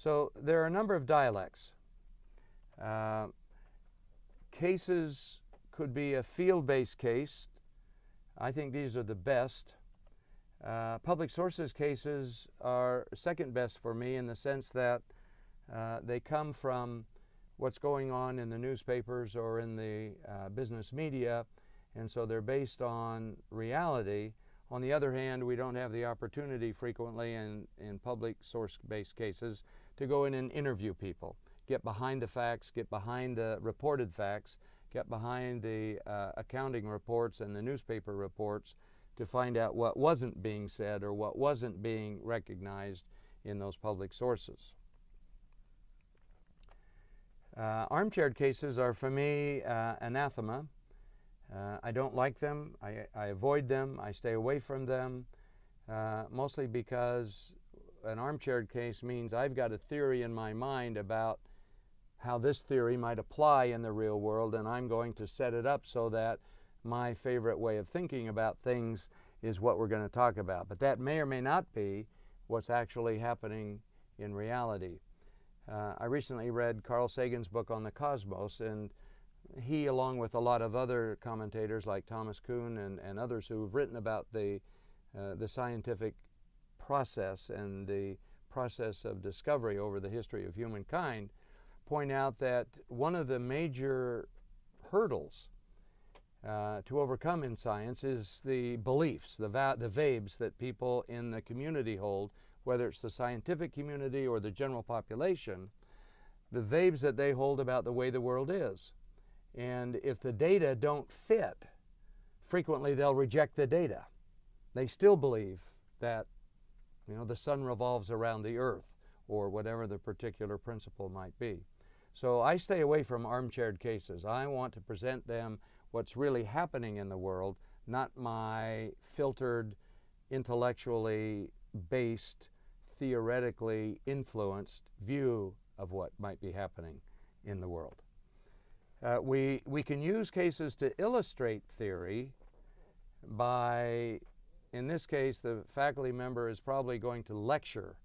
So there are a number of dialects. Cases could be a field-based case. I think these are the best. Public sources cases are second best for me in the sense that they come from what's going on in the newspapers or in the business media, and so they're based on reality. On the other hand, we don't have the opportunity frequently in public source-based cases to go in and interview people, get behind the facts, get behind the reported facts, get behind the accounting reports and the newspaper reports to find out what wasn't being said or what wasn't being recognized in those public sources. Armchair cases are, for me, anathema. I don't like them. I avoid them. I stay away from them, mostly because an armchair case means I've got a theory in my mind about how this theory might apply in the real world, and I'm going to set it up so that my favorite way of thinking about things is what we're going to talk about. But that may or may not be what's actually happening in reality. I recently read Carl Sagan's book on the cosmos, and he, along with a lot of other commentators like Thomas Kuhn and others who have written about the scientific process and the process of discovery over the history of humankind, point out that one of the major hurdles to overcome in science is the beliefs, the vabes that people in the community hold, whether it's the scientific community or the general population, the vabes that they hold about the way the world is. And if the data don't fit, frequently they'll reject the data. They still believe that, the sun revolves around the earth, or whatever the particular principle might be. So I stay away from armchaired cases. I want to present them what's really happening in the world, not my filtered, intellectually based, theoretically influenced view of what might be happening in the world. We can use cases to illustrate theory by, in this case, the faculty member is probably going to lecture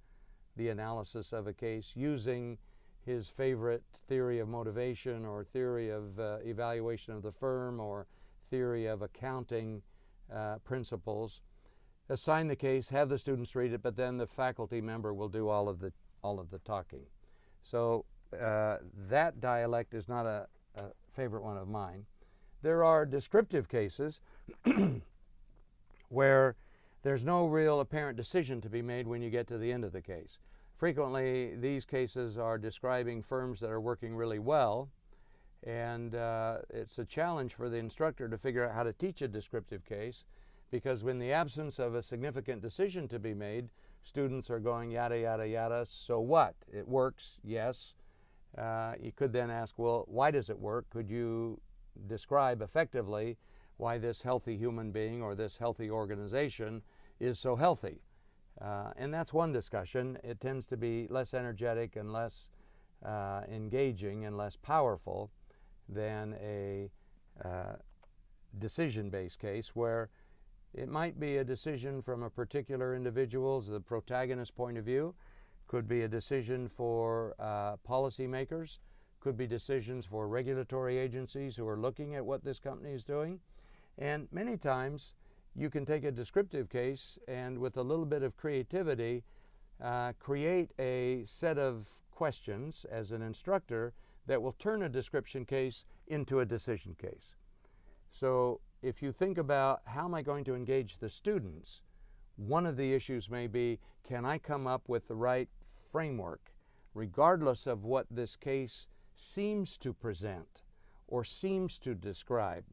the analysis of a case using his favorite theory of motivation or theory of evaluation of the firm or theory of accounting principles. Assign the case, have the students read it, but then the faculty member will do all of the talking. So that dialect is not a favorite one of mine. There are descriptive cases where there's no real apparent decision to be made when you get to the end of the case. Frequently, these cases are describing firms that are working really well, and it's a challenge for the instructor to figure out how to teach a descriptive case, because in the absence of a significant decision to be made, students are going yada, yada, yada, so what? It works, yes. You could then ask, well, why does it work? Could you describe effectively why this healthy human being or this healthy organization is so healthy? And that's one discussion. It tends to be less energetic and less engaging and less powerful than a decision-based case where it might be a decision from a particular individual's, the protagonist point of view, could be a decision for policymakers, could be decisions for regulatory agencies who are looking at what this company is doing. And many times you can take a descriptive case and with a little bit of creativity create a set of questions as an instructor that will turn a description case into a decision case. So if you think about how am I going to engage the students, one of the issues may be, can I come up with the right framework, regardless of what this case seems to present or seems to describe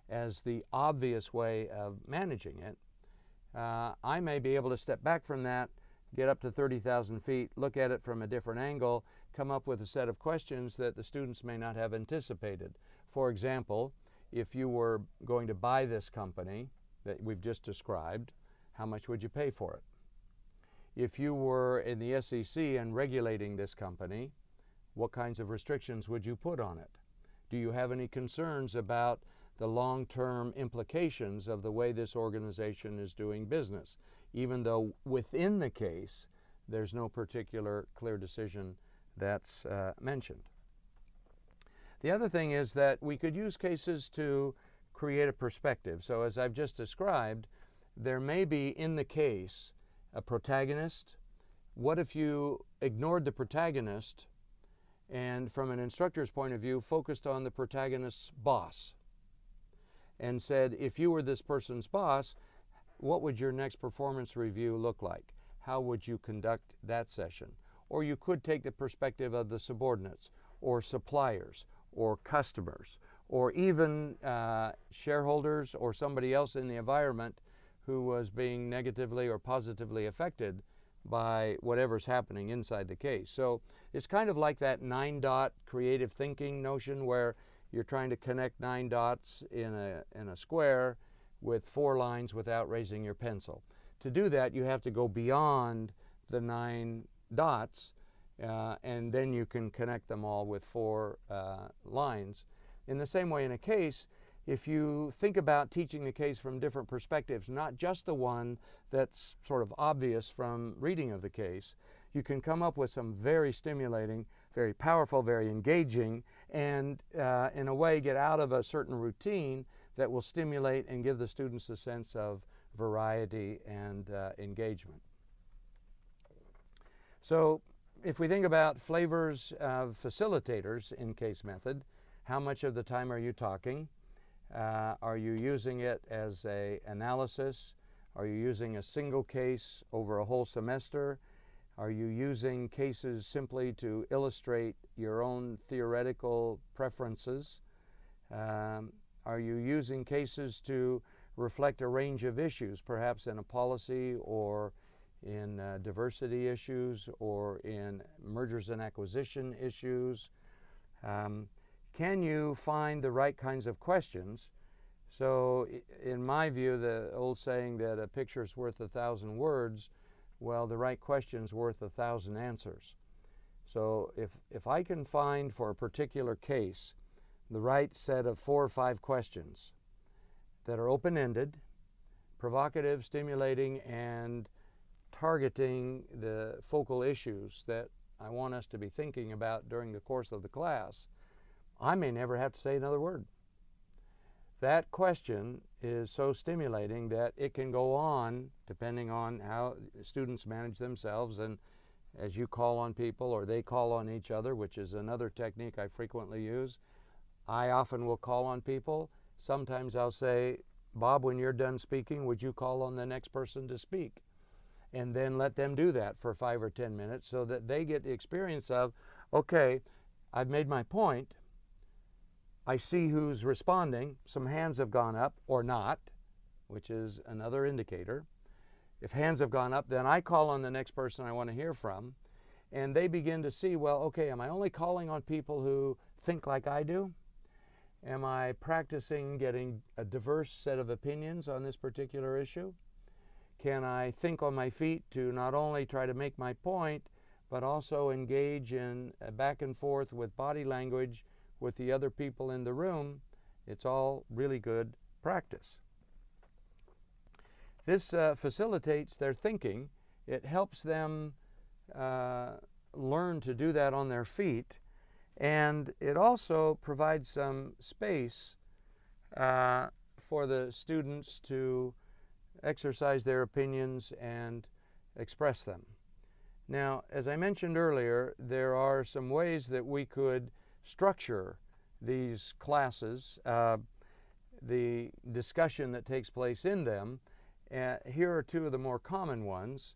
as the obvious way of managing it. I may be able to step back from that, get up to 30,000 feet, look at it from a different angle, come up with a set of questions that the students may not have anticipated. For example, if you were going to buy this company that we've just described, how much would you pay for it? If you were in the SEC and regulating this company, what kinds of restrictions would you put on it? Do you have any concerns about the long-term implications of the way this organization is doing business? Even though within the case, there's no particular clear decision that's mentioned. The other thing is that we could use cases to create a perspective. So as I've just described, there may be in the case a protagonist. What if you ignored the protagonist and from an instructor's point of view focused on the protagonist's boss and said, if you were this person's boss, what would your next performance review look like? How would you conduct that session? Or you could take the perspective of the subordinates or suppliers or customers or even shareholders or somebody else in the environment who was being negatively or positively affected by whatever's happening inside the case. So it's kind of like that 9-dot creative thinking notion where you're trying to connect 9 dots in a square with 4 lines without raising your pencil. To do that, you have to go beyond the 9 dots and then you can connect them all with 4 lines. In the same way in a case, if you think about teaching the case from different perspectives, not just the one that's sort of obvious from reading of the case, you can come up with some very stimulating, very powerful, very engaging, and in a way get out of a certain routine that will stimulate and give the students a sense of variety and engagement. So if we think about flavors of facilitators in case method, how much of the time are you talking? Are you using it as an analysis? Are you using a single case over a whole semester? Are you using cases simply to illustrate your own theoretical preferences? Are you using cases to reflect a range of issues, perhaps in a policy or in diversity issues or in mergers and acquisition issues? Can you find the right kinds of questions? So in my view, the old saying that a picture's worth 1,000 words, well, the right question's worth 1,000 answers. So if I can find for a particular case the right set of 4 or 5 questions that are open-ended, provocative, stimulating, and targeting the focal issues that I want us to be thinking about during the course of the class, I may never have to say another word. That question is so stimulating that it can go on, depending on how students manage themselves, and as you call on people or they call on each other, which is another technique I frequently use. I often will call on people. Sometimes I'll say, Bob, when you're done speaking, would you call on the next person to speak? And then let them do that for 5 or 10 minutes so that they get the experience of, okay, I've made my point. I see who's responding. Some hands have gone up or not, which is another indicator. If hands have gone up, then I call on the next person I want to hear from. And they begin to see, well, okay, am I only calling on people who think like I do? Am I practicing getting a diverse set of opinions on this particular issue? Can I think on my feet to not only try to make my point, but also engage in a back and forth with body language with the other people in the room? It's all really good practice. This facilitates their thinking. It helps them learn to do that on their feet. And it also provides some space for the students to exercise their opinions and express them. Now, as I mentioned earlier, there are some ways that we could structure these classes, the discussion that takes place in them. Here are 2 of the more common ones.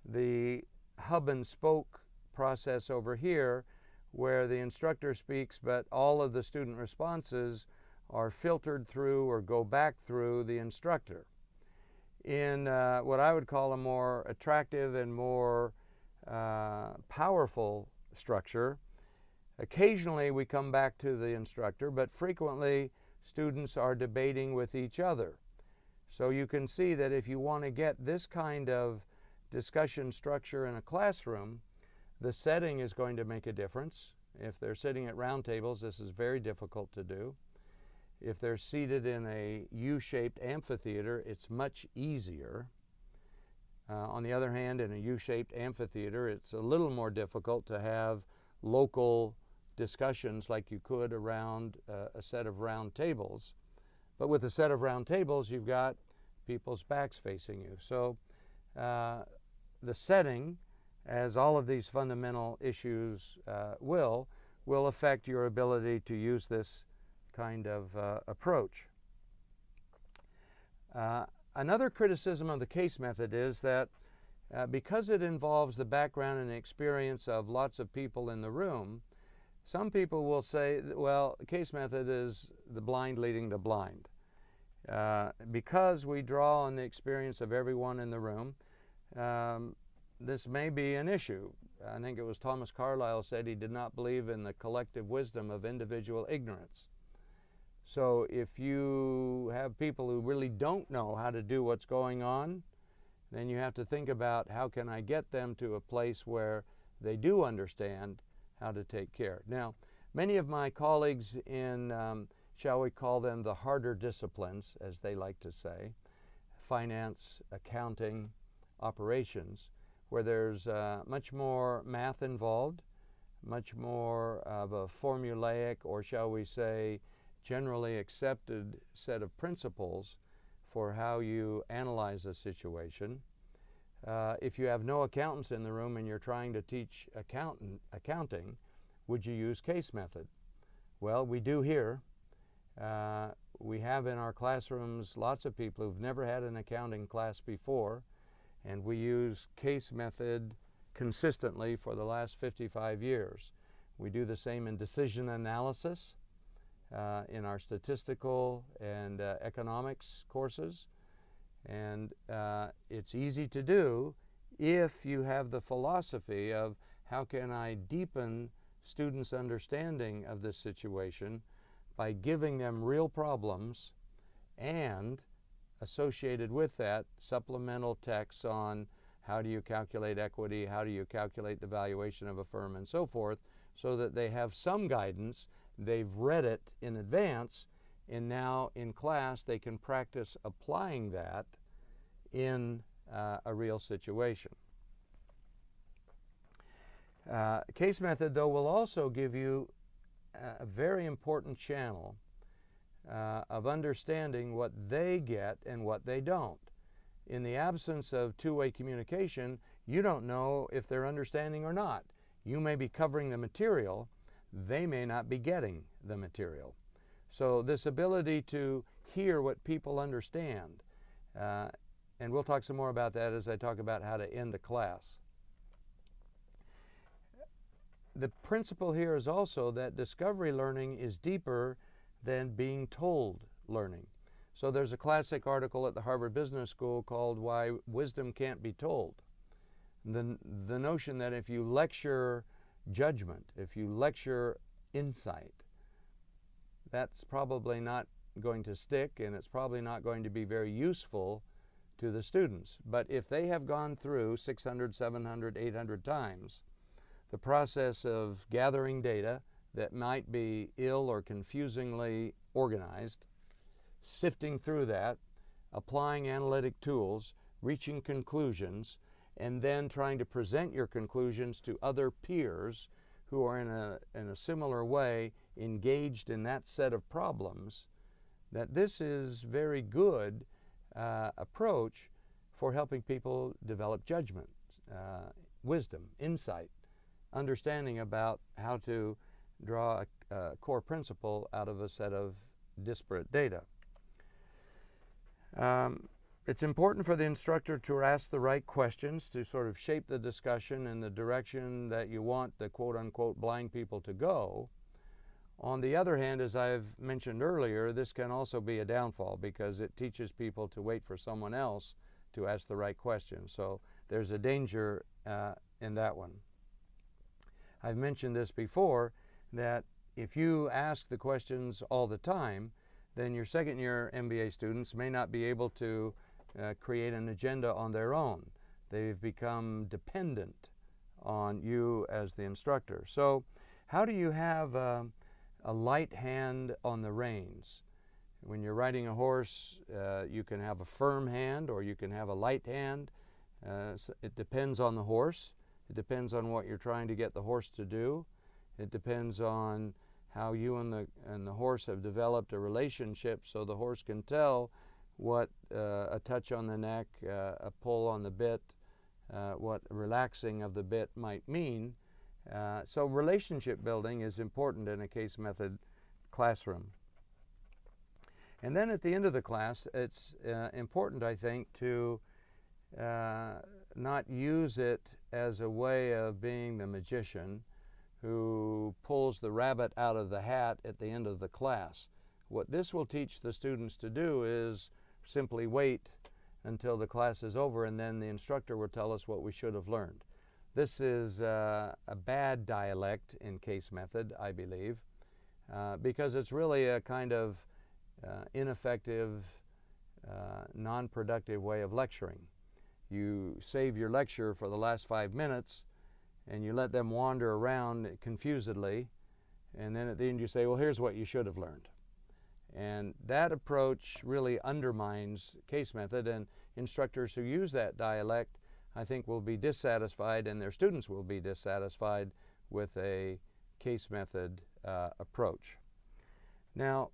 The hub and spoke process over here, where the instructor speaks, but all of the student responses are filtered through or go back through the instructor. In what I would call a more attractive and more powerful structure, occasionally we come back to the instructor, but frequently students are debating with each other. So you can see that if you want to get this kind of discussion structure in a classroom, the setting is going to make a difference. If they're sitting at round tables, this is very difficult to do. If they're seated in a U-shaped amphitheater, it's much easier. On the other hand, in a U-shaped amphitheater, it's a little more difficult to have local discussions like you could around a set of round tables. But with a set of round tables, you've got people's backs facing you. So the setting, as all of these fundamental issues will affect your ability to use this kind of approach. Another criticism of the case method is that because it involves the background and experience of lots of people in the room, some people will say, well, the case method is the blind leading the blind. Because we draw on the experience of everyone in the room, this may be an issue. I think it was Thomas Carlyle said he did not believe in the collective wisdom of individual ignorance. So if you have people who really don't know how to do what's going on, then you have to think about how can I get them to a place where they do understand how to take care. Now, many of my colleagues in, shall we call them the harder disciplines, as they like to say, finance, accounting, operations, where there's much more math involved, much more of a formulaic, or shall we say, generally accepted set of principles for how you analyze a situation. If you have no accountants in the room and you're trying to teach accounting, would you use case method? Well, we do here. We have in our classrooms lots of people who've never had an accounting class before, and we use case method consistently for the last 55 years. We do the same in decision analysis in our statistical and economics courses, and it's easy to do if you have the philosophy of how can I deepen students' understanding of this situation by giving them real problems and associated with that supplemental texts on how do you calculate equity, how do you calculate the valuation of a firm, and so forth, so that they have some guidance. They've read it in advance, and now in class they can practice applying that in a real situation. Case method, though, will also give you a very important channel of understanding what they get and what they don't. In the absence of two-way communication, you don't know if they're understanding or not. You may be covering the material, they may not be getting the material. So this ability to hear what people understand, and we'll talk some more about that as I talk about how to end a class. The principle here is also that discovery learning is deeper than being told learning. So there's a classic article at the Harvard Business School called Why Wisdom Can't Be Told. The notion that if you lecture judgment, if you lecture insight, that's probably not going to stick, and it's probably not going to be very useful to the students. But if they have gone through 600, 700, 800 times the process of gathering data that might be ill or confusingly organized, sifting through that, applying analytic tools, reaching conclusions, and then trying to present your conclusions to other peers who are in a similar way engaged in that set of problems, that this is very good approach for helping people develop judgment, wisdom, insight, understanding about how to draw a core principle out of a set of disparate data. It's important for the instructor to ask the right questions to sort of shape the discussion in the direction that you want the quote-unquote blind people to go. On the other hand, as I've mentioned earlier, this can also be a downfall because it teaches people to wait for someone else to ask the right question. So there's a danger in that one. I've mentioned this before, that if you ask the questions all the time, then your second-year MBA students may not be able to create an agenda on their own. They've become dependent on you as the instructor. So how do you have a light hand on the reins? When you're riding a horse, you can have a firm hand or you can have a light hand. It depends on the horse. It depends on what you're trying to get the horse to do. It depends on how you and the horse have developed a relationship, so the horse can tell what a touch on the neck, a pull on the bit, what relaxing of the bit might mean. So relationship building is important in a case method classroom. And then at the end of the class, it's important, I think, to not use it as a way of being the magician who pulls the rabbit out of the hat at the end of the class. What this will teach the students to do is simply wait until the class is over, and then the instructor will tell us what we should have learned. This is a bad dialect in case method, I believe, because it's really a kind of ineffective, non-productive way of lecturing. You save your lecture for the last 5 minutes and you let them wander around confusedly, and then at the end you say, well, here's what you should have learned. And that approach really undermines case method, and instructors who use that dialect, I think, will be dissatisfied, and their students will be dissatisfied with a case method approach. Now,